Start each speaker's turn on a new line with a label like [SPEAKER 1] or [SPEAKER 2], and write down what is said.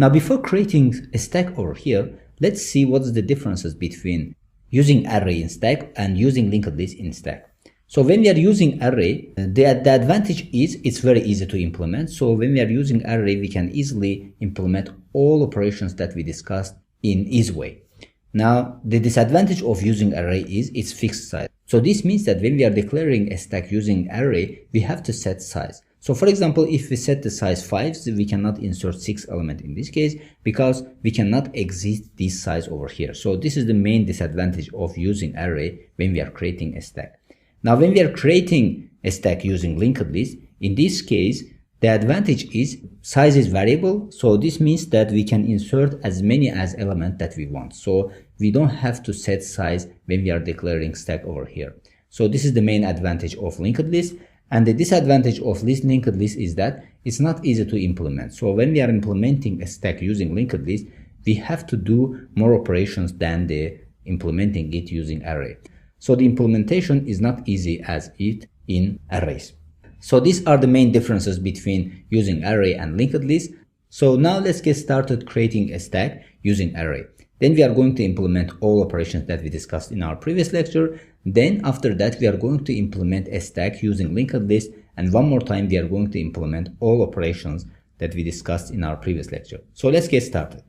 [SPEAKER 1] Now, before creating a stack over here, let's see what's the differences between using array in stack and using linked list in stack. So when we are using array, the advantage is it's very easy to implement. So when we are using array, we can easily implement all operations that we discussed in easy way. Now, the disadvantage of using array is its fixed size. So this means that when we are declaring a stack using array, we have to set size. So for example, if we set the size 5, so we cannot insert 6 element in this case because we cannot exceed this size over here. So this is the main disadvantage of using array when we are creating a stack. Now, when we are creating a stack using linked list, in this case, the advantage is size is variable. So this means that we can insert as many as element that we want. So we don't have to set size when we are declaring stack over here. So this is the main advantage of linked list. And the disadvantage of linked list is that it's not easy to implement. So when we are implementing a stack using linked list, we have to do more operations than the implementing it using array. So the implementation is not easy as it in arrays. So these are the main differences between using array and linked list. So now let's get started creating a stack using array. Then we are going to implement all operations that we discussed in our previous lecture. Then after that, we are going to implement a stack using linked list. And one more time, we are going to implement all operations that we discussed in our previous lecture. So let's get started.